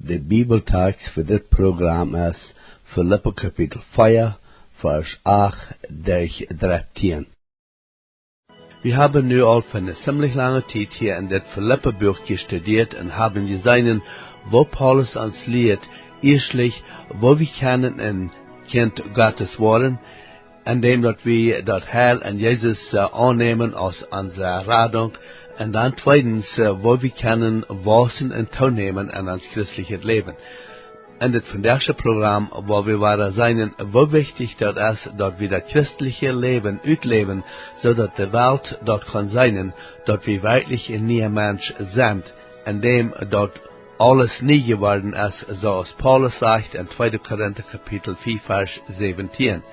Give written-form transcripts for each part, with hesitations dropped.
De Bibeltekst voor dit programma is Filippa Kapital 4, vers 8, Derch 13. Wir haben nu al für eine ziemlich lange Zeit hier in das Filippa-Buch gestudiert und haben gesehen, wo Paulus uns lehrt, erstlich, wo wir kennen und kennt Gottes Worten, indem dat wir das Heil an Jesus annehmen als unsere Rettung, und dann zweitens, wo wir können wachsen und teilnehmen an uns christliches Leben. In das vandaagse Programm, wo wir waren sein, wo wichtig das ist, dass wir das christliche Leben uitleben, so dass die Welt dort kann sein, dass wir wirklich ein neuer Mensch sind, indem dort alles nie geworden ist, so als Paulus sagt in 2. Korinther Kapitel 4, Vers 17.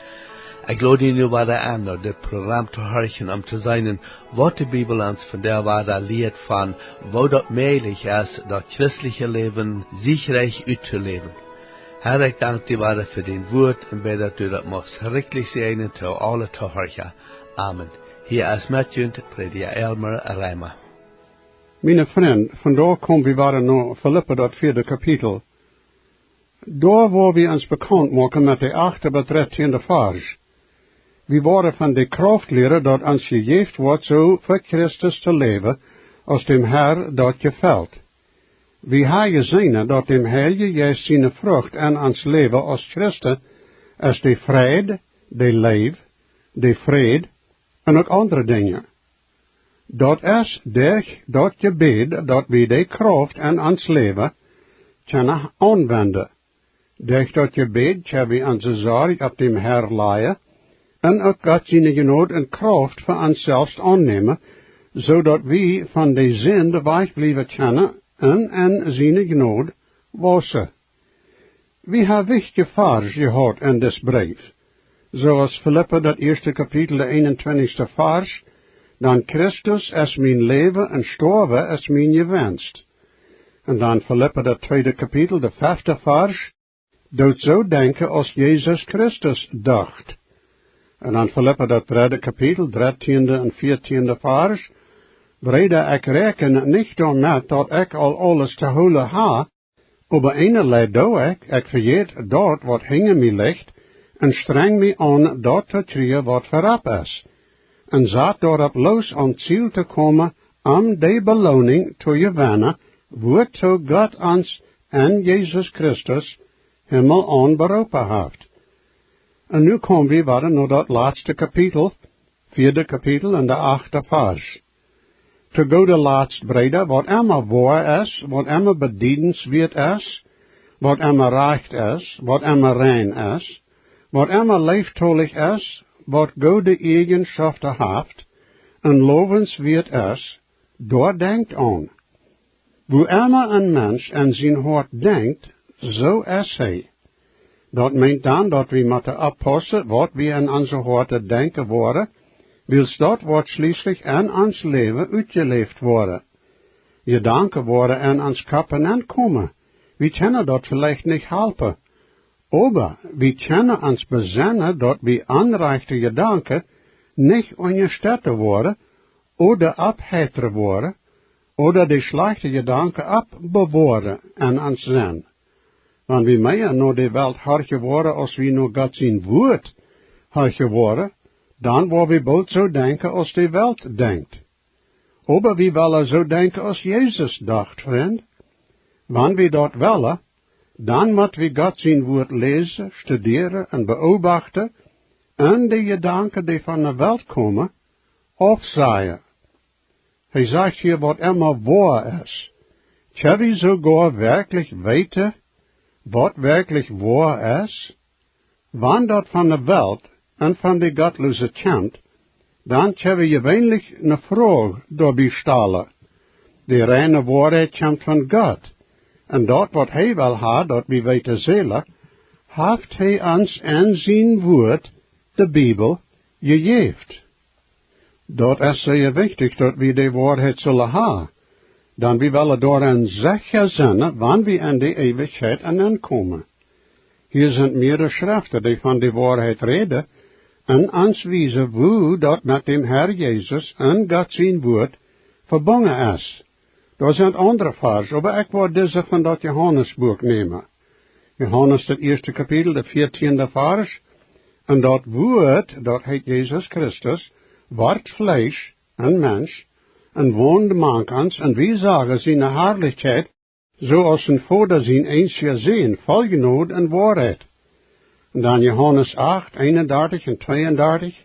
Ich lade nu wieder an, das Programm zu hören, zu sein, was die Bibel uns von der Wahrheit lehrt von, wo das möglich ist, das christliche Leben sicherlich auszuleben. Herr, ich danke dir weiter für den Wort und bete, dass du das machst richtig segnen zu alle zu hören. Amen. Hier ist Matthew, Prediger Elmer Reimer. Meine Freund, vandaag komen we weer naar Filippa, dat 4. kapitel. Daar waar we ons bekend maken met de 8. tot 13. vers. We worden van de kracht leren dat ons gegeven wordt zo voor Christus te leven, als dem Herr dat gefällt. We hebben gezien dat dem Heilige Geest zijn vrucht aan ons leven als Christen is de vrede, de leef, de vrede en ook andere dingen. Dat is durch dat gebed dat we de kracht aan ons leven kunnen aanwenden. Durch dat gebed kunnen we onze zorg op dem Herr leien en ook God zijn genood en kracht voor onszelf aannemen, zodat we van de zinde wegblijven kunnen en zijn genood wassen. We hebben wichtige vers gehad in dit brief. Zoals Filippa dat 1. kapitel de 21. vers, dan Christus is mijn leven en sterven is mijn gewenst. En dan Filippa dat 2. kapitel de 5. vers, doet zo denken als Jezus Christus dacht. En dan Filippa dat 3. kapitel 13. en 14. vers, Breder, ik reken niet daarmet dat ik al alles te holen ha, aber einerlei doe ik vergeet dat wat hinge mij ligt, en streng mij aan dat te trien wat verap is, en zat daarop los om ziel te komen, om de beloning te gewinnen, waartoe God ons en Jezus Christus hemel aan beroepen heeft. En nu komen we weer naar dat laatste kapitel, 4. kapitel en de 8. vers. Te go de laatst breder, wat immer waar is, wat immer bedienenswert is, wat immer recht is, wat immer rein is, wat immer lieftolig is, wat goede eigenschaften heeft, en lovenswert is, daar denkt aan. Wo immer een mens in zijn hart denkt, zo is hij. Dat meent dan dat we moeten oppassen wat we in onze harten denken worden, wils dat wordt schließlich in ons leven uitgeleefd worden. Gedanken worden in ons kappen aankomen. We kunnen dat vielleicht niet helpen. Aber we kunnen ons bezinnen dat we aanrechte gedanken niet ongesteld worden, oder abheiteren worden, oder de slechte gedanken abbewahren in ons zin. Want we meer naar de wereld hartje worden als we naar God zijn woord hartje worden, dan waar we bald zo denken als de wereld denkt. Aber we willen zo denken als Jezus dacht, vriend. Wanneer we dat willen, dan moeten we God zijn woord lezen, studeren en beobachten, en de gedanken die van de wereld komen, afzaaien. Hij zegt hier wat immer waar is. Kunnen we sogar werkelijk weten, wat werkelijk waar is? Wanneer dat van de wereld en van de godloze kant, dan kunnen we gewöhnlich een vraag daarbij stellen. De reine waarheid komt van God. En dat wat hij wil ha, dat we weten zullen, heeft hij ons in zijn woord, de Bibel, gegeven. Dat is zeer wichtig dat we de waarheid zullen ha. Dan we willen daarin zeker zijn, wanneer we in de eeuwigheid aankomen. Hier zijn meerdere schriften die van de waarheid reden, en ons wijzen hoe dat met dem Herr Jezus en God zijn woord verbonden is. Daar zijn andere vers, maar ik wil deze van dat Johannesboek nemen. Johannes, het eerste kapitel, de 14e vers. En dat woord, dat heet Jezus Christus, wordt vlees en mens, en woonde mankans, en wie zagen zijn herrlichheid, zoals een vader zijn eens gezien, vol genade en waarheid. En dan Johannes 8, 31 en 32,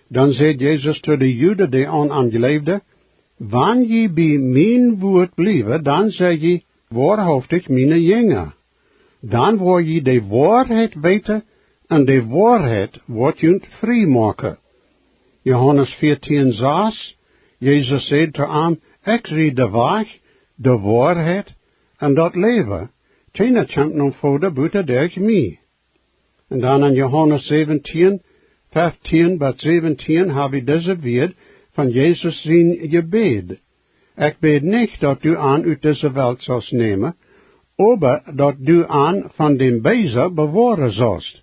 dan zegt Jezus tot de Joden die aan hem geloofden, wanneer je bij mijn woord blijven, dan zeg je, waarhaftig mijn jongen. Dan word je de waarheid weten, en de waarheid wordt je vrij maken. Johannes 14, 6, Jezus zei te hem, ik zie de weg, de waarheid, en dat leven. Geen komt nog voor buiten durch mij. En dan in Johannes 17, 15 tot 17 heb ik deze woord van Jezus zijn gebed. Ik bid niet dat u aan uit deze wereld zult nemen, aber dat u aan van den Bezer bewaren zult.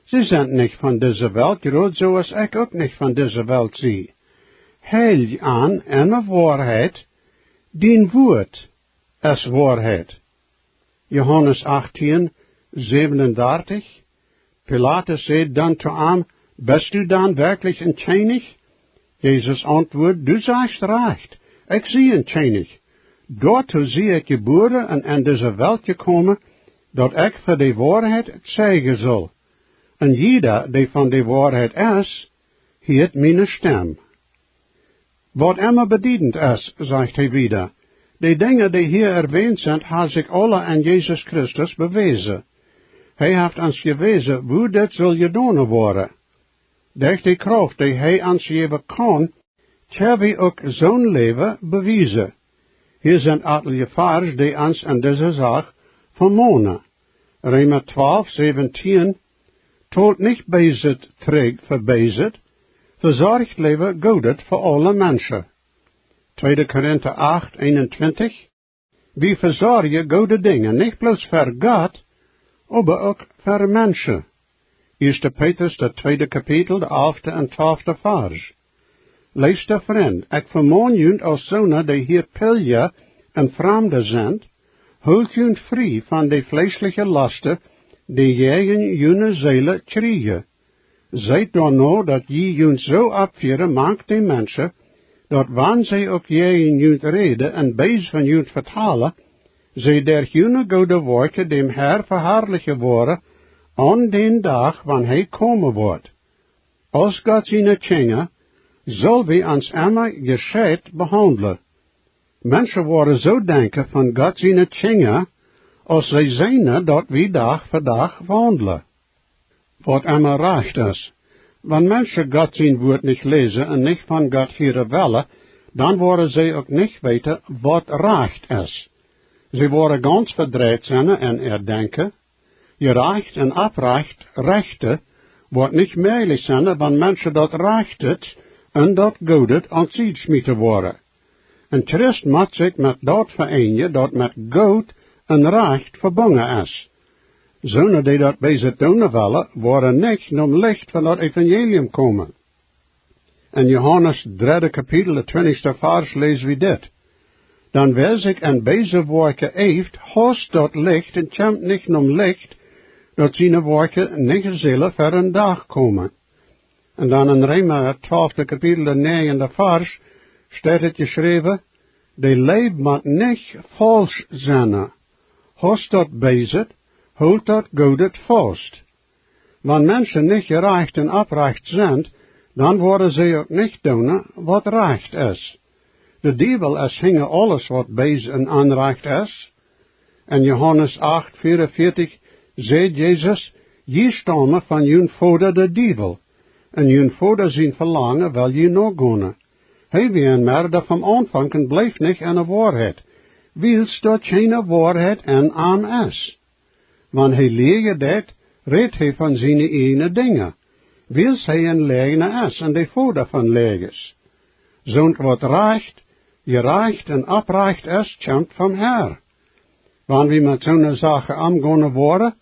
Ze zijn niet van deze wereld, groot zoals ik ook niet van deze wereld zie. Heil aan en waarheid, dien woord is waarheid. Johannes 18, 37. Pilatus zei dan te hem, bist u dan werkelijk een König? Jezus antwoordt, du sagst recht, ik zie een König. Daartoe zie ik geboren en in deze wereld gekomen, dat ik voor de waarheid zeggen zal. En jeder die van de waarheid is, hiert mijn stem. Wat immer bedienend is, zegt hij wieder, de dingen die hier erwähnt zijn, hebben zich alle aan Jezus Christus bewezen. Hij heeft ons gewezen hoe dit zal gedaan worden. Durch de kracht die hij ons geven kan, hebben we ook zo'n leven bewezen. Hier zijn atelijke vers die ons in deze zaak vermonen. Römer 12, 17, tolt niet bezit trägt voor bezit, verzorgd leven godet voor alle mensen. 2 Korinther 8, 21, wie verzorgen goede dingen, niet bloos voor God, maar ook voor mensen. 1 Petrus, de 2 kapitel, de 11e en 12e vers. Liefste vriend, ik vermoon jullie als zonen die hier pilja en vreemden zijn, houd jullie vrij van de vleeselijke lasten die jij jullie zielen krijgen. Zijt dan nou dat je jullie zo afvieren maakt die mensen, dat wanneer zij ook jij jullie reden en bezig van jullie vertalen, zij der jullie goede werken dem Herr verherrlichen worden, aan den dag wanneer hij komen wordt. Als God zijn tjenge, zal we ons immer gescheit behandelen. Mensen worden zo denken van God zijn tjenge, als zij zijn dat we dag voor dag wandelen. Wat immer recht is. Wanneer mensen God zijn woord niet lezen en niet van God hieren willen, dan worden zij ook niet weten wat recht is. Ze worden ganz verdreid zijn en denken, je recht en afrecht, rechte, wordt niet mogelijk zijn wanneer mensen dat rechtet en dat godet aan zich smieten worden. En Christ moet zich met dat verenigen dat met God en recht verbonden is. Zonen die dat bezig doen willen, worden niet om licht van dat evangelium komen. In Johannes 3 kapitel, de 20e vers, lezen we dit. Dan wer zich en bezig werken heeft, host dat licht en komt niet om licht, dat zijn werken niet zullen voor een dag komen. En dan in Römer 12 kapitel, de 9e vers, staat het geschreven, de leef moet niet vals zijn. Host dat bezig, houd dat godet vast. Wanneer mensen niet gerecht en oprecht zijn, dan worden ze ook niet doen wat recht is. De Bibel is hingen alles wat bezig en onrecht is. En Johannes 8, 44 zegt Jezus, je stammen van jullie vader de Bibel. En jullie vader zijn verlangen wil je nog gaan. Hij weet maar dat van aanvang en blijft niet aan de waarheid. Wils dat geen waarheid en aan is. Wanneer hij leert dat, redt hij van zijn ene dingen. Wils hij een legener is en de vader van legers. Zo'n wat recht, gerecht en oprecht is, komt van Herr. Wanneer we met zo'n zaken omgaan worden,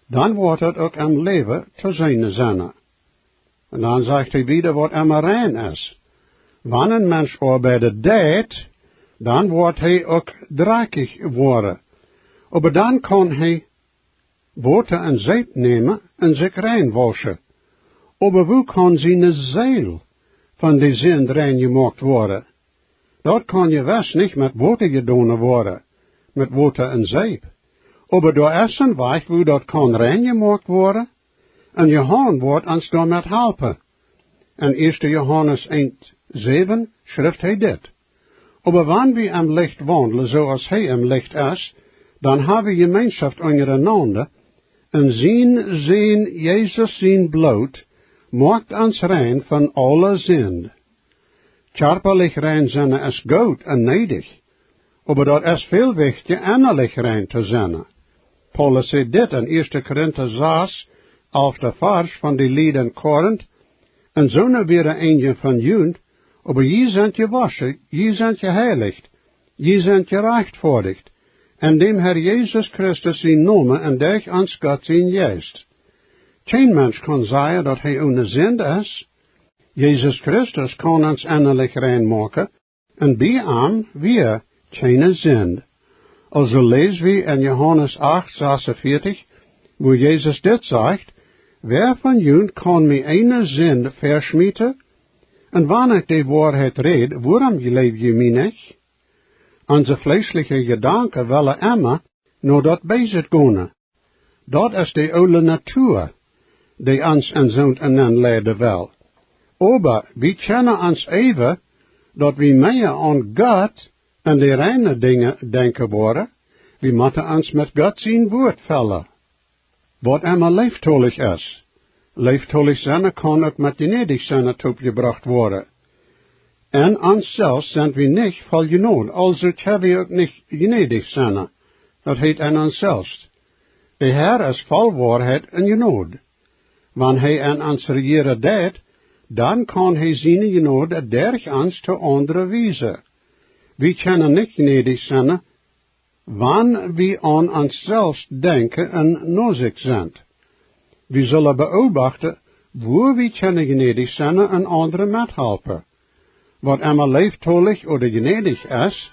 dan wordt het ook een leven te zijn zinnen. En dan zegt hij wieder wat immer rein is. Wanneer een mens arbeidet deed, Dan wordt hij ook dreckig worden. Maar dan kan hij water en zeep nemen en zich rein waschen. Maar hoe kan zijn ziel van die zin rein gemaakt worden? Dat kan je best niet met water gedaan worden, met water en zeep. Maar door is een weg hoe dat kan rein gemaakt worden, en Johannes wordt ons daarmee helpen. En 1 Johannes 1:7 schrijft hij dit. Maar wanneer we im licht wandelen zoals hij im licht is, dan hebben we gemeenschap ondereinander, en zien Jezus zijn bloed, maakt ons rein van alle zin. Körperlich rein zijn is goed en nedig, maar dat is veel wichtiger innerlich rein te zijn. Paulus zei dit in 1 Korinther 6, 11 vers van die lied in Korint, en zo'n weer een van jullie, maar je zijn je wassen, je zijn je heiligt, je zijn je rechtvaardigd, en dem Herr Jezus Christus zijn noemen en durch ans God zijn geest. Geen mens kan zeggen dat hij ohne zin is. Jezus Christus kan ons innerlijk rein maken, en bij hem weer geen zin. Also lezen we in Johannes 8:46, wo Jezus dit zegt, wer van jullie kan mij een zin verschmieten? En wanneer ik die waarheid red, waarom leef je mij niet? Onze vleeselijke gedanken willen immer naar dat bezig gaan. Dat is de oude natuur, die ons en zo'n en leiden wil. Maar we kennen ons even, dat we meer aan God en de reine dingen denken worden, we moeten ons met God zijn woord vullen. Wat immer leeftolig is. Leeftolig zijn kan ook met genedig zijn toegebracht worden. En onszelf zijn we niet vol genood, also hebben we ook niet genedig zijn. Dat heet in onszelf. De Heer is vol waarheid en genood. Wanneer hij in ons regeren deed, dan kan hij zijn genood durch ons te andere wijzen. We kunnen niet genedig zijn, wanneer we aan onszelf denken en nodig zijn. We zullen beobachten, waar we kunnen genedig zijn en anderen methelpen. Wat immer leeftolig of genedig is,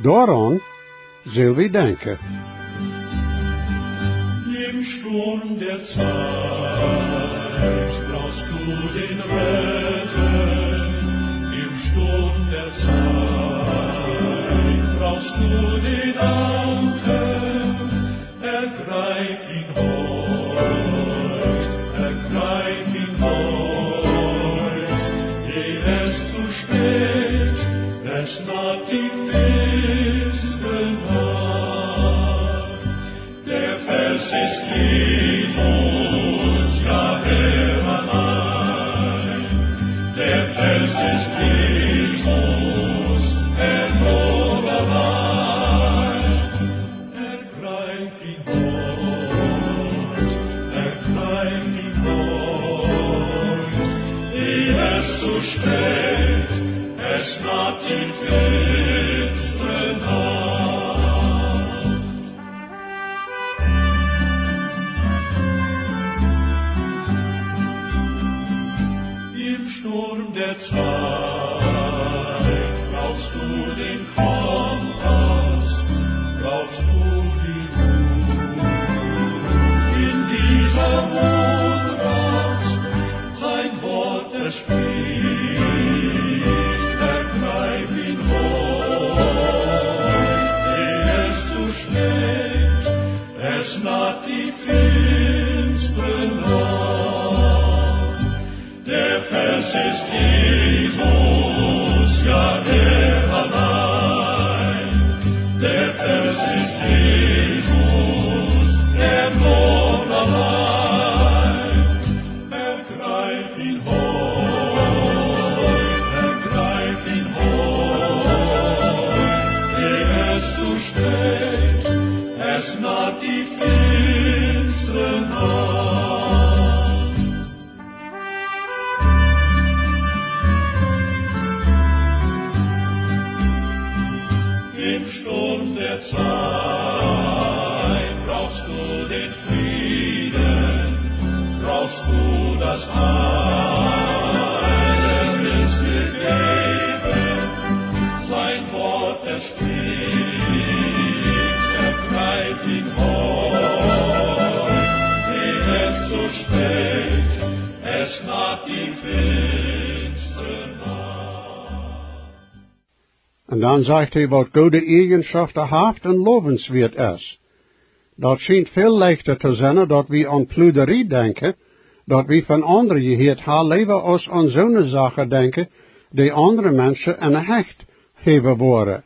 daaraan zullen we denken. Im Sturm der Zeit brauchst du den Retter. Im Sturm der Zeit brauchst du den Anker. Ergreif ihn heut, ergreif ihn heut. Ehe es zu spät, es naht die finstere Nacht. Der Vers ist Jesus, ja der allein. Der Vers ist Jesus, er nur allein. Ergreif ihn heut, ergreif ihn heut. Ehe es zu spät, es naht die finstere Nacht. Im Sturm der Zeit brauchst du den Kompass, brauchst du die Ruhe. In dieser Mondrat sein Wort erspricht, ergreif ihn heut, ehe es zu spät, es naht die finstere Nacht. Der Vers ist Jesus, ja der allein. Der Vers ist Jesus, der nur allein. Ergreif ihn heut, ergreif ihn heut. Ehe es zu spät, es naht die finstere Nacht. Im Sturm der Zeit brauchst du den Frieden, brauchst du das Heil, er will's dir geben, sein Wort es finster Nacht. En dan zegt hij wat goede eigenschaften heeft en lovenswert is. Dat schijnt veel lichter te zijn dat we aan ploederie denken, dat we van anderen geheerd haar leven als aan zo'n zaken denken, die andere mensen een hecht hebben worden.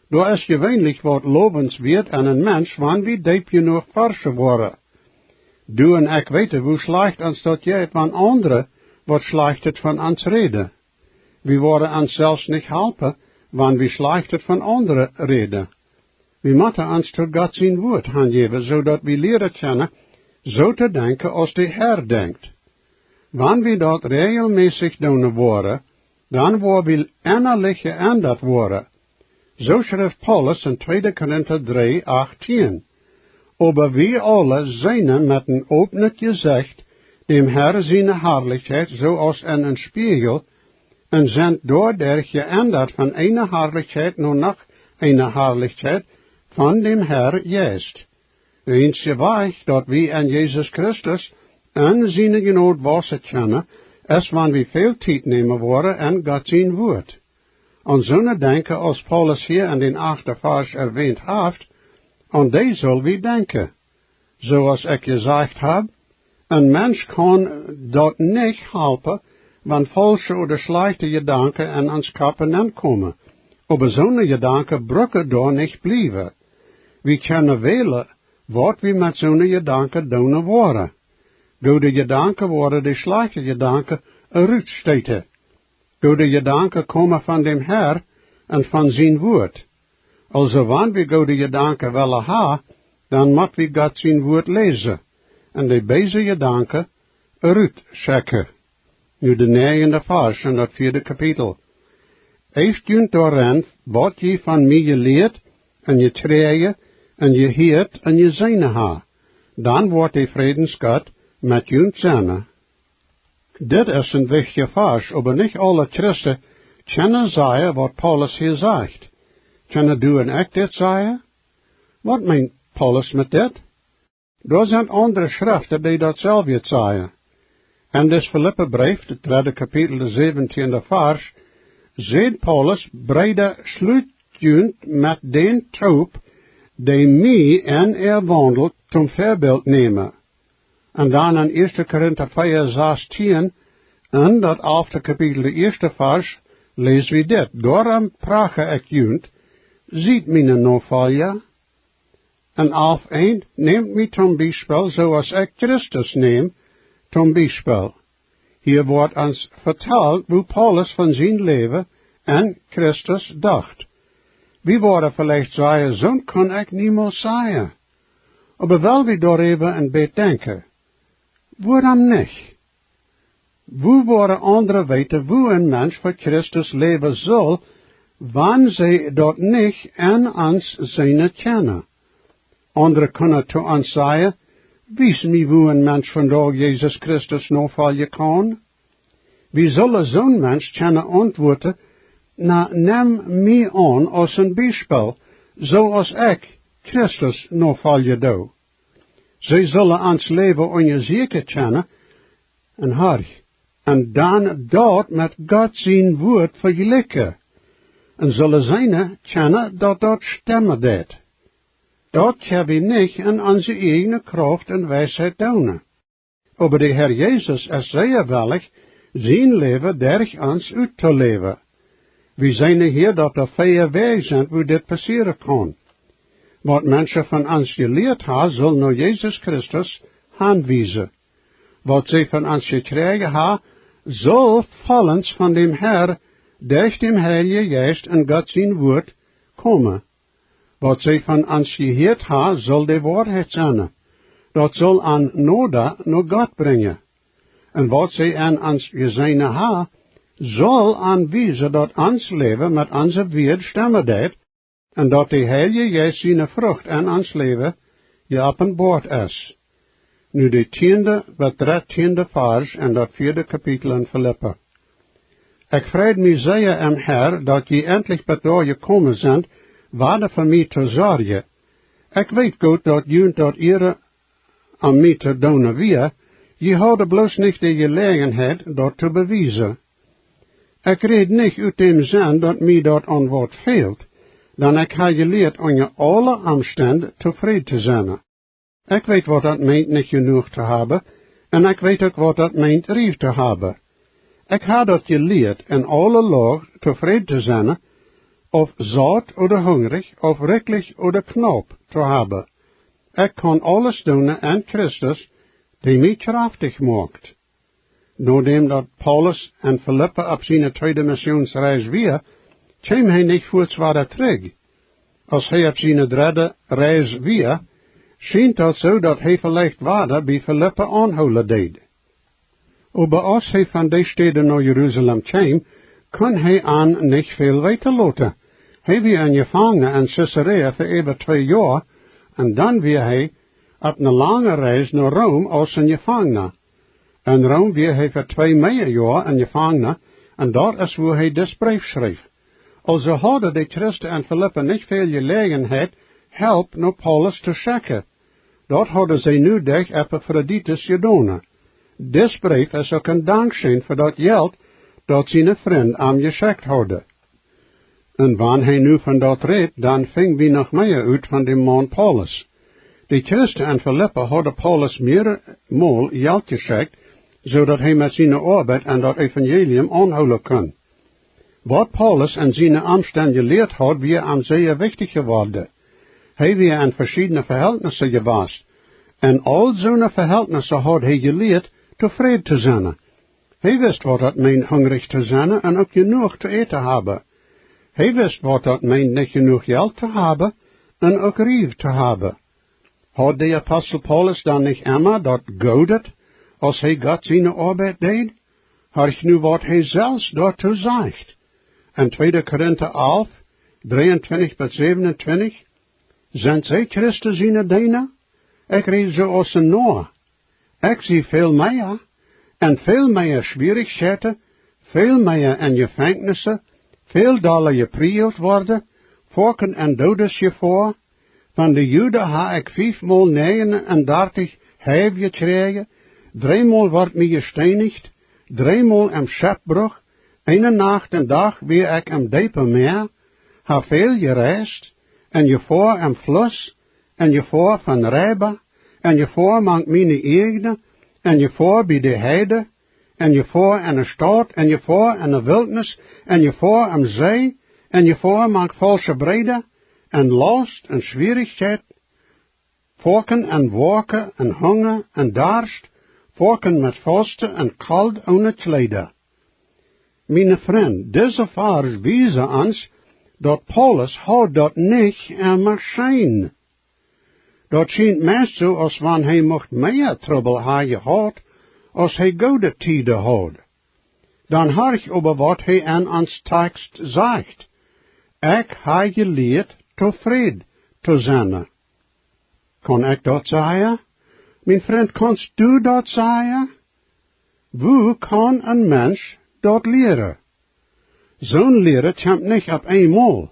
Daar is gewöhnlich wat lovenswert aan een mens, wanneer we diep genoeg versen worden. Du en ik weten hoe slecht ons dat jij van anderen wat slecht het van ons reden. We worden ons zelfs niet helpen, wanneer we slecht het van anderen reden. We moeten ons tot God zijn woord aangeven, zodat we leren kennen, zo te denken als de Heer denkt. Wanneer we dat regelmäßig doen worden, dan worden we innerlijk geändert worden. Zo schrijft Paulus in 2 Korinther 3:18. Aber wir alle zijn met een open gezicht, dem Herr zijn herrlichheid, zoals in een spiegel, en zijn doordat geändert van een herrlichheid naar nog een herrlichheid, van dem Herr juist. De enige weg dat we in Jezus Christus en zijn genoot wassen kennen, is wanneer we veel tijd nemen worden en God zijn woord. Aan zo'n denken als Paulus hier in den 8e vers erwähnt heeft, aan die zullen we denken. Zoals ik gezegd heb, een mens kan dat niet helpen, wanneer valse of slechte gedanken in ons kappen komen. Aber zo'n gedanken brukken daar niet blijven. We kunnen weten wat we met zo'n gedanken doen worden. Goede gedanken worden de slechte gedanken eruit steken. Goede gedanken komen van dem Herr en van zijn woord. Also wanneer we goede gedanken willen hebben, dan moet we God zijn woord lezen. En de deze gedanken eruit checken. Nu de 9e vers in dat 4e kapitel. Heeft u daarin wat je van mij geleerd, en je treeën, en je heert, en je zijne ha. Dan wordt de vredensgod met u samen. Dit is een wichtige vers, aber niet alle christen kennen zeggen wat Paulus hier zegt. Kennen du en ik dit zeggen? Wat meent Paulus met dit? Er zijn andere schriften die datzelfde zeggen. En dus Filippa brief, het 3e kapitel, de 17e vers, zegt Paulus, breide sluitjunt met den troep, die mij en wandelt, zum voorbeeld nemen. En dan in 1 Korinther 4:16, en dat 11e kapitel, de 1e vers, lezen we dit. Daarom prage ik junt, ziet mijn novalja. En 11:1, neemt mij zum Beispiel, zoals ik Christus neem, zum Beispiel. Hier wordt ons verteld hoe Paulus van zijn leven en Christus dacht. We worden vielleicht zeggen, zo kan ik niemals zeggen. Aber wel we daar even een beetje denken. Waarom niet? Hoe worden anderen weten hoe een mens voor Christus leven zal, wanneer zij dat niet en ons zijn kennen? Anderen kunnen te ons zeggen, wees me hoe een mens vandaag Jezus Christus nog vallen kan. Wie zullen zo'n mens kunnen antwoorden, neem mij aan als een bijspel, zoals ik Christus nog vallen doe. Zij zullen ons leven onzeker kennen en hard, en dan dat met God zijn woord vergelijken, en zullen zijn kennen dat dat stemmen deed. Dat hebben we niet in onze eigen kracht en wijsheid doen. Aber de Heer Jezus is zeer willig zijn leven durch ons uit te leven. We zijn hier dat er veel wegen zijn hoe dit passeren kan. Wat mensen van ons geleerd hebben, zullen naar Jezus Christus aanwijzen. Wat zij van ons gekregen hebben, zal volgens van dem Herr, durch dem Heilige Geest en God zijn woord, komen. Wat zij van ons gehoord hebben, zal de waarheid zijn. Dat zal aan noda naar God brengen. En wat zij aan ons gezien hebben, zal aanwijzen dat ons leven met onze woord stemmen deed, en dat de Heilige Geest zijn vrucht aan ons leven geopenbaard is. Nu de 10e tot 13e vers en dat 4e kapitel in Filippa. Ik vreed mij zeer am Herr, dat je endlich bij daar gekomen zijn, waarde voor mij te zorgen. Ik weet goed dat jullie dat ihre aan mij te doen weer, Je hadden bloos niet de gelegenheid dat te bewijzen. Ik reed niet uit dem zin dat mij dat aan wat veelt, dan ik heb geleerd onder alle omstanden tevreden te zijn. Ik weet wat dat meent niet genoeg te hebben, en ik weet ook wat dat meent rief te hebben. Ik heb dat geleerd in alle laag tevreden te zijn, of zat oder hungrig, of riklich oder knap te hebben. Ik kan alles doen in Christus, die mij krachtig maakt. Nadat dat Paulus en Filippa op zijn tweede missionsreis weer, kwam hij niet voortwaardig terug. Als hij op zijn derde reis weer, schijnt dat zo dat hij vielleicht waarde bij Filippa aanhouden deed. Maar als hij van die steden naar Jeruzalem kwam, kon hij aan niet veel weiterlaten. Hij werd een gevangene in Caesarea voor even 2 jaar, en dan weer hij op een lange reis naar Rome als een gevangene. In Rome weer hij voor 2 meer jaar een gevangene, en dat is waar hij dit brief schreef. Also hadden de Christen en Filippa niet veel gelegenheid help naar Paulus te schikken. Dat hadden zij nu durch Epaphroditus gedaan. Dit brief is ook een dankzijn voor dat geld dat zijn vriend aan geschikt hadden. En wanneer hij nu van dat reed, dan ving wie nog meer uit van de man Paulus. De Christen en Filippa hadden Paulus meermaal geld geschikt, zodat hij met zijn arbeid en dat evangelium aanhouden kon. Wat Paulus en zijn omstand geleerd had, weer aan zeer wichtig geworden. Hij weer in verschillende verhältnissen geweest. En al zo'n verhältnissen had hij geleerd tevreden te zijn. Hij wist wat dat meent hungrig te zijn en ook genoeg te eten hebben. Hij wist wat dat meent niet genoeg geld te hebben en ook rief te hebben. Had de apostel Paulus dan niet immer dat goudet, als hij God zijn arbeid deed? Had ik nu wat hij zelfs daartoe zegt. En 2 Korinther 11, 23 tot 27, zijn zij Christen zijn dienen? Ik reed zo als een Noah. Ik zie veel meer, en veel meer schwierigheden, veel meer in gevangenissen, veel dollar geprield worden, volken en dodes voor. Van de Joden ha ik 5x39 heib gekregen, 3-maal wordt mij gestenigd, 3-maal im schepbruch, 1 nacht en dag weer ik im diepe meer, ha veel gereisd, en je voor im fluss, en je voor van Reba, en je voor mank mine eigene, en je voor bij de heide, en je voor in een stad, en je voor in de wildnis, en je voor am zee, en je voor mank valse brede, en last en schwierigheid, volken en wolken en hunger en darst, volken met vasten en kalt ohne kleden. Mijn vriend, deze vers wijzen ons dat Paulus had dat niet immer schijn. Dat schijnt meest zo als wanneer hij mocht meer trouble hebben gehad, als hij goede tijden had. Dan hoor ik over wat hij aan ons tekst zegt. Ik heb geleerd tevreden te zijn. Kan ik dat zeggen? Mijn vriend, kanst du dat zeggen? Hoe kan een mens dat leren? Zo'n leren komt niet op eenmaal,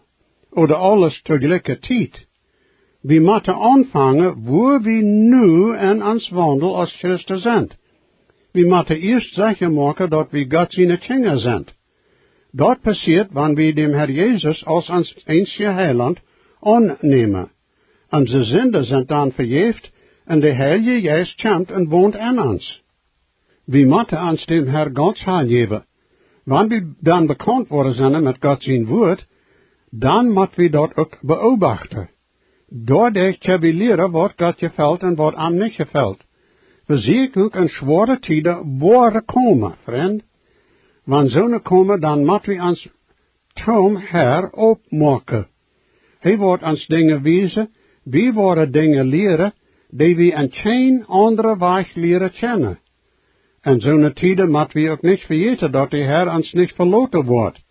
of alles tegelijkertijd. We moeten aanvangen waar we nu in ons wandel als Christen zijn. We moeten eerst zeker maken dat we God zijn kinderen zijn. Dat passiert wanneer we dem Herr Jezus als ons einzige Heiland aannemen. Onze zinden zijn dan vergeeft en de Heilige Geest komt en woont in ons. We moeten ons dem Herr Gods geven. Wanneer we dan bekend worden zijn met God zijn woord, dan moeten we dat ook beobachten. Doordat je we leren wat God gefällt en wat hem niet gefällt. We zien ook een zware tijden worden komen, vriend. Wanneer zo'n komen, dan moeten we ons toom Herr opmaken. Hij wordt ons dingen wijzen, we worden dingen leren, die we in geen andere weg leren kennen. En zo'n tijden moeten we ook niet vergeten dat de Herr ons niet verlaten wordt.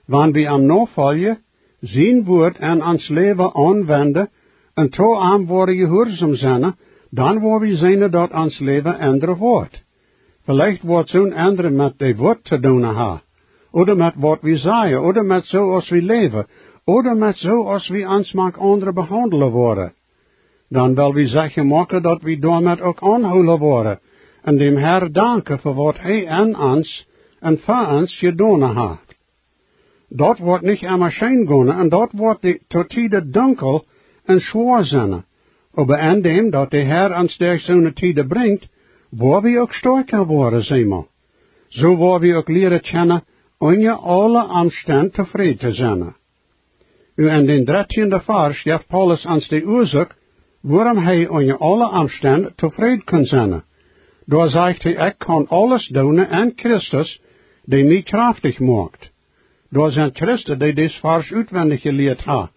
Wanneer we hem navolgen, zijn woord en ons leven aanwenden, en trouw aan worden gehoorzaam zijn, dan worden we zien dat ons leven änderen wordt. Vielleicht wordt zo'n änderen met de woord te doen ha, oder met wat we zeggen, oder met zo als we leven, oder met zo als we ons mag anderen behandelen worden. Dan wil we zeggen maken dat we daarmet ook aanhouden worden, en dem Herr danken voor wat hij aan ons en voor ons gedaan heeft. Dat wordt niet immer schijn gaan, en dat wordt tot tijden donker en zwaar zijn. Aber aan dem dat de Herr ons der zo'n tijden brengt, waar we ook sterker worden, zeg zo waar we ook leren kennen, onder alle omstand tevreden zijn. U in den 13e vers geeft Paulus ons de oorzaak, waarom hij onder alle omstand tevreden kan zijn. Daar zegt hij, ik kan alles doen aan Christus, die mij krachtig maakt. Daar zijn Christen die dit vers uitwendig geleerd ha,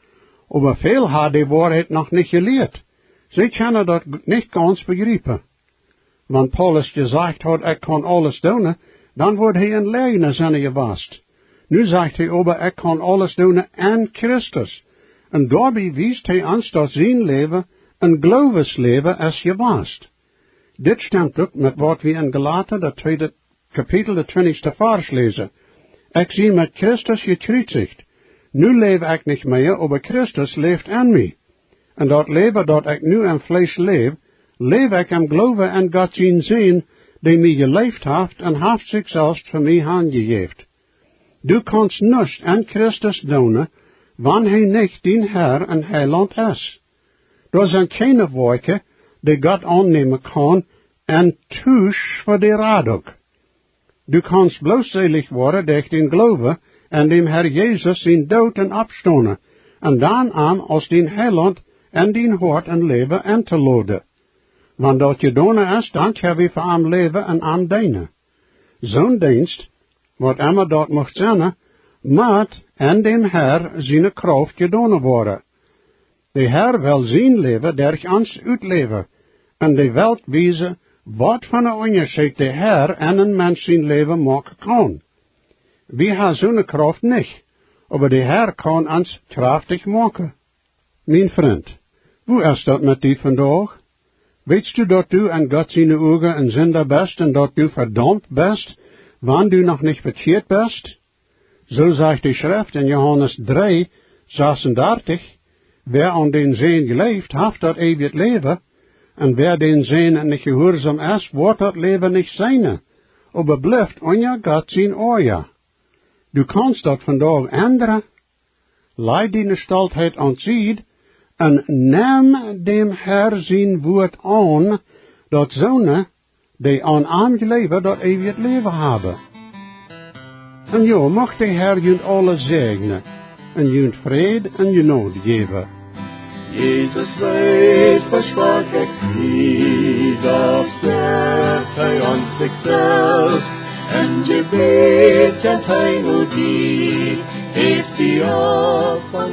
aber veel ha die waarheid nog niet geleerd. Ze kunnen dat niet ganz begrijpen. Want Paulus gezegd had, ik kan alles doen, dan wordt hij een leugenaar zijn geweest. Nu zegt hij, aber ik kan alles doen aan Christus. En daarbij wijst hij ons dat zijn leven een geloofsleven is geweest. Dit stemt ook met wat we in Galaten, dat tweede kapitel, de 20e vers lezen. Ik zie met Christus gekruisigd. Nu leef ik niet meer, aber Christus leeft in mij. En dat leven dat ik nu in vlees leef ik in geloven en God zijn zin, die mij geleefd heeft en heeft zichzelf voor mij aangegeven. Du kannst niets aan Christus doen, wanneer hij niet dien Herr en Heiland is. Er zijn geen werken die God aannemen kan en thuis voor de raad ook. Du kannst blootstellig worden durch den geloven en dem Herr Jezus zijn dood en opstonen, en dan aan als den Heiland en den hart en leven en te loden. Want dat je doen is, dan heb je voor hem leven en hem dienen. Zo'n dienst, wat immer dat mocht zijn, moet en dem Herr zijn kracht gedaan worden. De Herr wil zijn leven durch ons uitleven, en de welt wijzen wat van een onderscheid de Herr en een mens zijn leven maken kan. We hebben zo'n kracht niet, aber de Herr kan ons krachtig maken. Mijn vriend, hoe is dat met die vandaag? Weet u dat du aan God zijn ogen een zinder bent en dat du verdampt bent, wanneer du nog niet bekeerd bent? Zo zegt de schrift in Johannes 3, 36, wer aan den Zeen geleefd, heeft dat eeuwig leven, en wer den Zeen niet gehoorzaam is, wordt dat leven niet zijn, aber blijft onder God zijn oor. Du kannst dat vandaag änderen. Leid die gestaltheid aan ziet, en neem dem Herr zijn woord aan, dat zonen, die aan hem geleven, dat eeuwig leven hebben. En jo, mag de Herr jullie alle zegenen, en jullie vrede en genade geven. Jesus weet, versprach ik zie, dat zegt hij ons zichzelf, en gebed en hij nu die, heeft hij af van